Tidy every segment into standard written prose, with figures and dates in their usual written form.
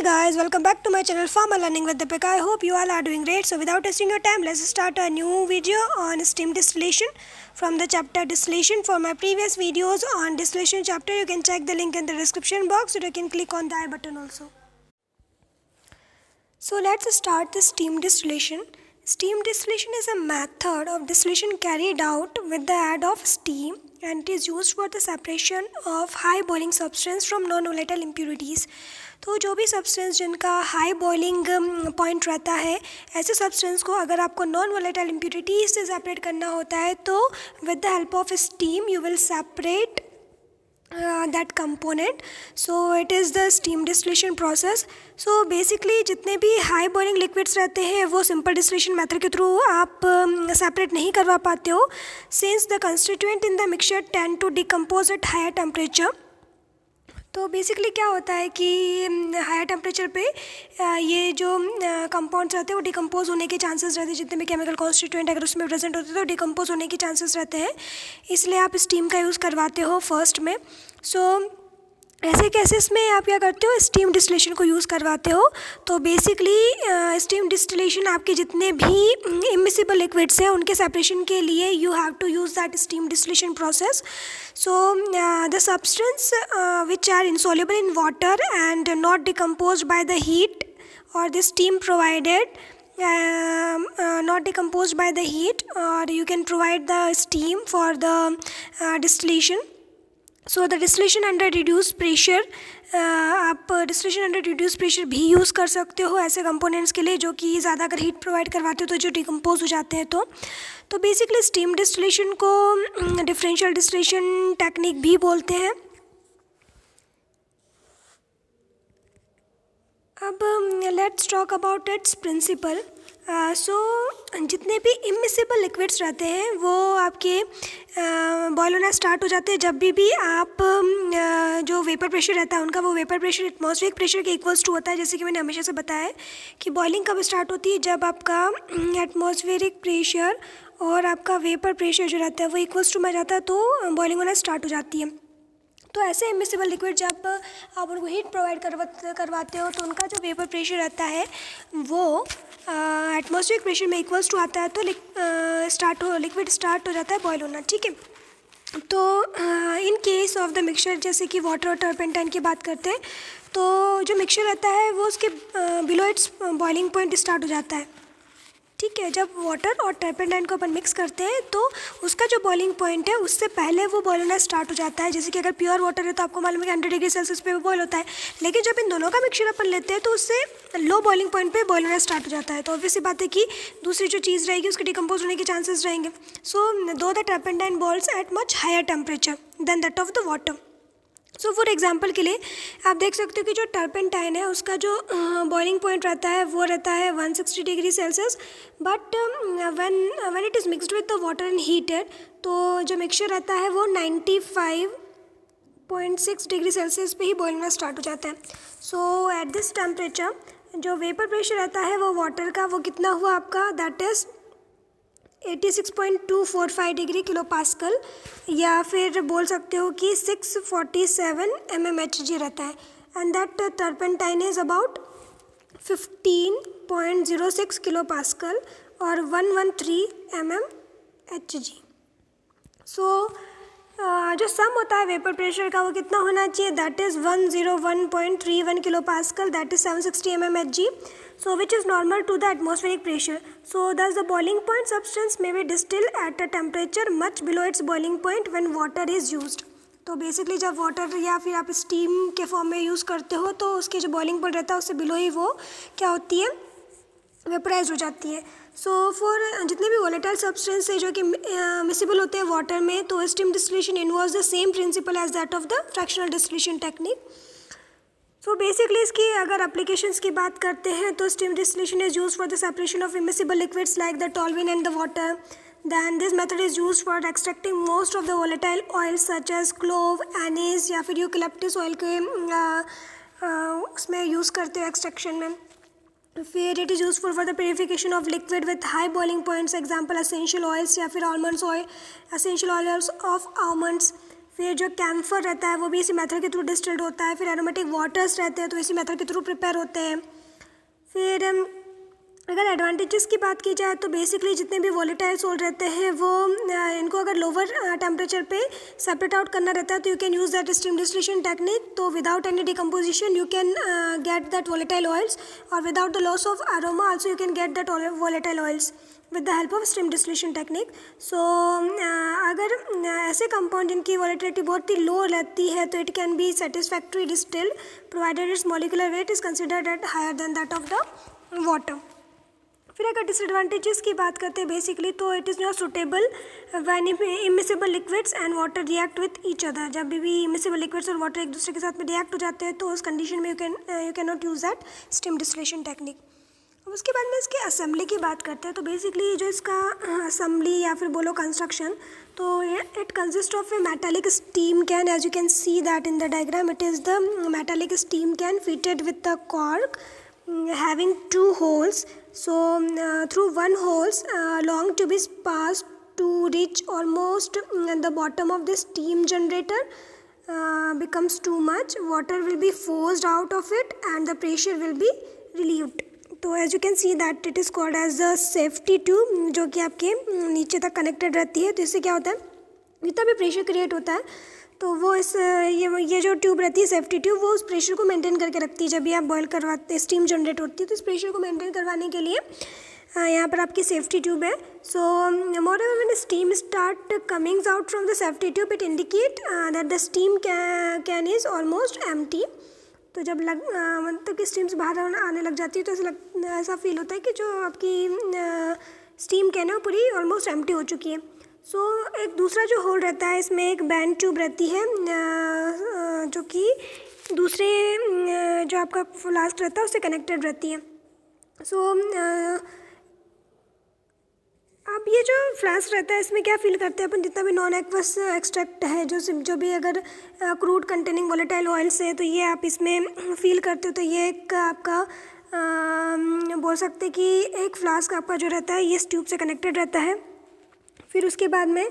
guys, welcome back to my channel Farmer Learning with Deepika. I hope you all are doing great. So without wasting your time, let's start a new video on steam distillation from the chapter distillation. For my previous videos on distillation chapter, you can check the link in the description box, or you can click on the I button also. So let's start the steam distillation. Steam distillation is a method of distillation carried out with the aid of steam, and it is used for the separation of high boiling substance from non-volatile impurities. तो जो भी substance जिनका high boiling point रहता है, ऐसे substance को अगर आपको नॉन वोलेटाइल इम्प्यूरिटीज से सेपरेट करना होता है तो with the help of steam you will separate that component. So it is the steam distillation process. So basically जितने भी high boiling liquids रहते हैं वो simple distillation method के थ्रू आप separate नहीं करवा पाते हो, since the constituent in the mixture tend to decompose at higher temperature. तो बेसिकली क्या होता है कि हायर टेम्परेचर पे ये जो कंपाउंड्स रहते हैं वो डिकम्पोज होने के चांसेस रहते हैं. जितने भी केमिकल कॉन्स्टिट्यूएंट अगर उसमें प्रेजेंट होते हैं तो डिकम्पोज होने के चांसेस रहते हैं, इसलिए आप स्टीम का यूज़ करवाते हो फर्स्ट में. सो ऐसे केसेस में आप क्या करते हो, स्टीम डिस्टिलेशन को यूज़ करवाते हो. तो बेसिकली स्टीम डिस्टिलेशन आपके जितने भी इमिसिबल लिक्विड्स हैं उनके सेपरेशन के लिए you have to use that steam distillation process. So the substance which are insoluble in water and not decomposed by the heat or the steam provided, not decomposed by the heat, or you can provide the steam for the distillation. So the distillation under reduced pressure, आप distillation under reduced pressure भी use कर सकते हो ऐसे components के लिए जो कि ज़्यादा अगर हीट प्रोवाइड करवाते हो तो जो डिकम्पोज हो जाते हैं. तो बेसिकली स्टीम डिस्टिलेशन को डिफरेंशियल डिस्टिलेशन टेक्निक भी बोलते हैं. अब let's talk about its principle. So जितने भी इमिसिबल लिक्विड्स रहते हैं वो आपके बॉयल होना स्टार्ट हो जाते हैं जब भी आप जो वेपर प्रेशर रहता है उनका वो वेपर प्रेशर एटमॉस्फेरिक प्रेशर के इक्वल्स टू होता है. जैसे कि मैंने हमेशा से बताया है कि बॉइलिंग कब स्टार्ट होती है, जब आपका एटमॉस्फेरिक प्रेशर और आपका वेपर प्रेशर जो रहता है वो इक्वल्स टू में जाता है तो बॉइलिंग होना स्टार्ट हो जाती है. तो ऐसे इमिसिबल लिक्विड जब आप उनको हीट प्रोवाइड करवाते हो तो उनका जो वेपर प्रेशर रहता है वो एटमॉस्फेरिक प्रेशर में इक्वल्स टू आता है तो लिक्विड स्टार्ट हो जाता है बॉयल होना. ठीक है. तो in case of the mixture जैसे कि वाटर और टर्पेंटाइन की बात करते हैं तो जो मिक्सचर रहता है वो उसके below it's boiling point start हो जाता है. ठीक है. जब वाटर और टर्पेंटाइन को अपन मिक्स करते हैं तो उसका जो बॉइलिंग पॉइंट है उससे पहले वो बॉयल होना स्टार्ट हो जाता है. जैसे कि अगर प्योर वाटर है तो आपको मालूम है कि 100 डिग्री सेल्सियस पे बॉयल होता है, लेकिन जब इन दोनों का मिक्सचर अपन लेते हैं तो उससे लो बॉइलिंग पॉइंट पे बॉयल होना स्टार्ट हो जाता है. तो ऑब्वियस सी बात है कि दूसरी जो चीज़ रहेगी उसके डिकम्पोज होने के चांसेस रहेंगे. So though the turpentine boils at much higher temperature than that of the water. So for example के लिए आप देख सकते हो कि जो टर्पेंटाइन है उसका जो बॉइलिंग पॉइंट रहता है वो रहता है 160 degree Celsius, but when it is mixed with the water and heated तो जो मिक्सचर रहता है वो 95.6 डिग्री सेल्सियस पे ही बॉयल होना स्टार्ट हो जाता है. सो एट दिस टेम्परेचर जो वेपर प्रेशर रहता है वो वाटर का वो कितना हुआ आपका, that is 86.245 degree kilo pascal, या फिर बोल सकते हो कि 647 mmHg रहता है. And that turpentine is about 15.06 kilo pascal और 113 mmHg. सो जो सम होता है वेपर प्रेशर का वो कितना होना चाहिए, that is 101.31 kilo pascal, that is 760 mmHg. So which is normal to the atmospheric pressure. So thus the boiling point substance may be distilled at a temperature much below its boiling point when water is used. तो basically जब water या फिर आप steam के form में use करते हो तो उसके जो बॉइलिंग पॉइंट रहता है उससे बिलो ही वो क्या होती है, वेपराइज हो जाती है. सो फॉर जितने भी वोलेटाइल सब्सटेंस है जो कि मिसिबल होते हैं वाटर में तो steam distillation involves the same principle as that of the fractional distillation technique. So basically इसकी अगर एप्लीकेशंस की बात करते हैं तो steam distillation is use for the separation of immiscible liquids like the toluene and the water. Then this method is use for extracting most of the volatile oils such as clove, anise या फिर eucalyptus oil के उसमें use करते हो extraction में. फिर it is useful for the purification of liquid with high boiling points, example essential oils या फिर almonds oil, essential oils of almonds. फिर जो कैम्फर रहता है वो भी इसी मेथड के थ्रू डिस्टिल्ड होता है। फिर एरोमेटिक वाटर्स रहते हैं तो इसी मेथड के थ्रू प्रिपेयर होते हैं। फिर अगर एडवांटेजेस की बात की जाए तो बेसिकली जितने भी वॉलेटाइल सोल्ट रहते हैं वो इनको अगर लोअर टेम्परेचर पे सेपरेट आउट करना रहता है तो you can use that steam distillation technique. तो without any decomposition you can get that volatile oils, और without the loss of aroma also you can get that volatile oils with the help of steam distillation technique. So अगर ऐसे compound जिनकी volatility बहुत ही लो रहती है तो it can be satisfactory distilled provided its molecular weight is considered at higher than that of the water. फिर अगर disadvantages की बात करते हैं बेसिकली तो it is not suitable when immiscible liquids and water react with each other. जब भी immiscible liquids और वाटर एक दूसरे के साथ में रिएक्ट हो जाते हैं तो उस कंडीशन में you can not use that steam distillation technique. अब उसके बाद में इसकी असेंबली की बात करते हैं तो बेसिकली जो इसका असेंबली या फिर बोलो कंस्ट्रक्शन, तो it consist of a metallic steam can. As you can see that in the diagram it is the metallic steam can fitted with the cork having two holes. So through one holes long tube is passed to reach almost the bottom of the steam generator becomes too much. Water will be forced out of it and the pressure will be relieved. तो as you can see that it is called as the safety tube, जो कि आपके नीचे तक connected रहती है। तो इससे क्या होता है, जितना भी प्रेशर क्रिएट होता है तो वो इस ये जो ट्यूब रहती है सेफ्टी ट्यूब, वो उस प्रेशर को मेंटेन करके रखती है। जब भी आप बॉयल करवाते स्टीम जनरेट होती है तो इस प्रेशर को मेंटेन करवाने के लिए यहाँ पर आपकी सेफ्टी ट्यूब है। So moreover when steam start comings out from the safety tube it indicate that the steam can is almost empty. तो जब मतलब कि स्टीम्स बाहर आने लग जाती है तो ऐसा फील होता है कि जो आपकी स्टीम कैन है वो पूरी ऑलमोस्ट एम्प्टी हो चुकी है। सो एक दूसरा जो होल रहता है इसमें एक बैंड ट्यूब रहती है जो कि दूसरे जो आपका फ्लास्क रहता है उससे कनेक्टेड रहती है। सो अब ये जो फ्लास्क रहता है इसमें क्या फील करते हैं अपन, जितना भी नॉन एक्वस एक्सट्रैक्ट है जो भी अगर क्रूड कंटेनिंग वॉलेटाइल ऑयल्स है तो ये आप इसमें फील करते हो। तो ये एक आपका बोल सकते हैं कि एक फ्लास्क आपका जो रहता है ये इस ट्यूब से कनेक्टेड रहता है। फिर उसके बाद में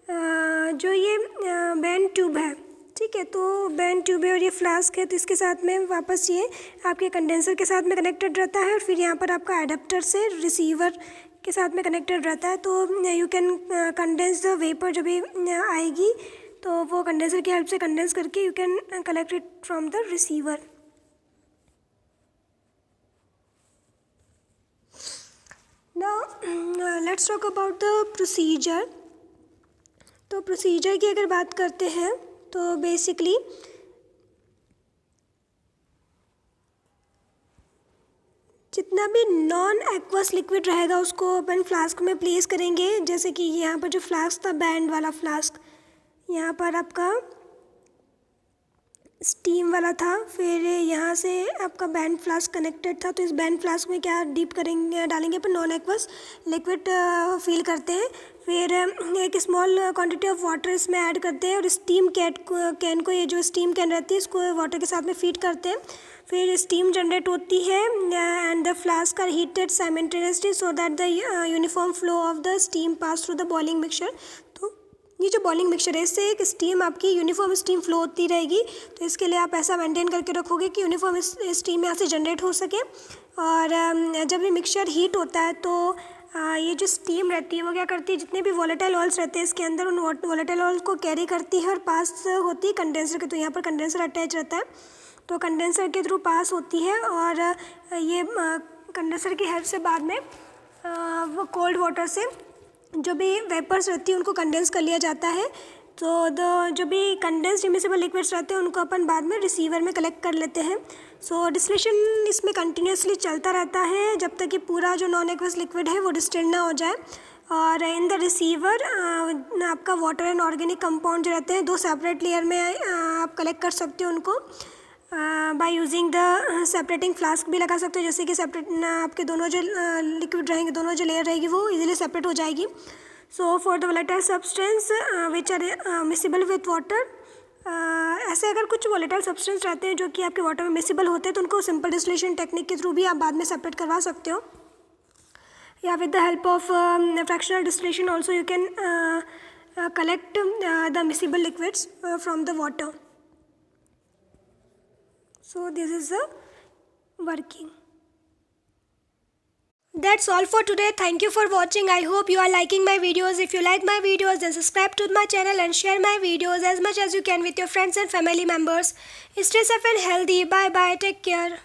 जो ये बैंड ट्यूब है, ठीक है, तो बैंड ट्यूब है और ये फ्लास्क है तो इसके साथ में वापस ये आपके कंडेंसर के साथ में कनेक्टेड रहता है। और फिर यहाँ पर आपका एडाप्टर से रिसीवर के साथ में कनेक्टेड रहता है। तो you can condense the vapour जो भी आएगी तो वो कंडेंसर की हेल्प से कंडेंस करके you can collect it from the receiver. Now let's talk about the procedure. तो प्रोसीजर की अगर बात करते हैं तो बेसिकली जितना भी नॉन एक्वस लिक्विड रहेगा उसको अपन फ्लास्क में प्लेस करेंगे। जैसे कि यहाँ पर जो फ्लास्क था बैंड वाला फ्लास्क, यहाँ पर आपका स्टीम वाला था, फिर यहाँ से आपका बैंड फ्लास्क कनेक्टेड था। तो इस बैंड फ्लास्क में क्या डीप करेंगे डालेंगे पर नॉन एक्वस लिक्विड फिल करते हैं। फिर एक स्मॉल क्वांटिटी ऑफ वाटर इसमें ऐड करते हैं और स्टीम कैन को, ये जो स्टीम कैन रहती है इसको वाटर के साथ में फीड करते हैं। फिर स्टीम जनरेट होती है and the flask are heated simultaneously so that the uniform flow of the steam pass through the boiling mixture. तो ये जो बॉइलिंग मिक्सचर है इससे एक स्टीम आपकी यूनिफॉर्म स्टीम फ्लो होती रहेगी। तो इसके लिए आप ऐसा मेंटेन करके रखोगे कि यूनिफॉर्म स्टीम यहाँ से जनरेट हो सके। और जब ये मिक्सचर हीट होता है तो ये जो स्टीम रहती है वो क्या करती है, जितने भी वॉलेटाइल ऑयल्स रहते हैं इसके अंदर उन वॉलेटाइल ऑयल्स को कैरी करती है और पास होती है कंडेंसर के। तो यहाँ पर कंडेंसर अटैच रहता है तो कंडेंसर के थ्रू पास होती है और ये कंडेंसर की हेल्प से बाद में वो कोल्ड वाटर से जो भी वेपर्स रहती है उनको कंडेंस कर लिया जाता है। तो जो भी कंडेंस्ड इमिसिबल लिक्विड्स रहते हैं उनको अपन बाद में रिसीवर में कलेक्ट कर लेते हैं। सो डिस्टिलेशन इसमें कंटिन्यूसली चलता रहता है जब तक कि पूरा जो नॉन एक्वस लिक्विड है वो डिस्टिल ना हो जाए। और इन द रिसीवर आपका वाटर एंड ऑर्गेनिक कंपाउंड जो रहते हैं दो सेपरेट लेयर में आप कलेक्ट कर सकते हो उनको by using the separating flask भी लगा सकते हो, जैसे कि सेपरेट आपके दोनों जो लिक्विड रहेंगे, दोनों जो लेयर रहेगी वो इजीली सेपरेट हो जाएगी। So for the volatile substance which are miscible with water, ऐसे अगर कुछ वोलेटाइल सब्सटेंस रहते हैं जो कि आपके वाटर में मिसिबल होते हैं तो उनको सिंपल डिस्टिलेशन टेक्निक के थ्रू भी आप बाद में सेपरेट करवा सकते हो, या with the help of fractional distillation also you can collect the miscible liquids from the water. So this is the working. That's all for today. Thank you for watching. I hope you are liking my videos. If you like my videos, then subscribe to my channel and share my videos as much as you can with your friends and family members. Stay safe and healthy. Bye bye. Take care.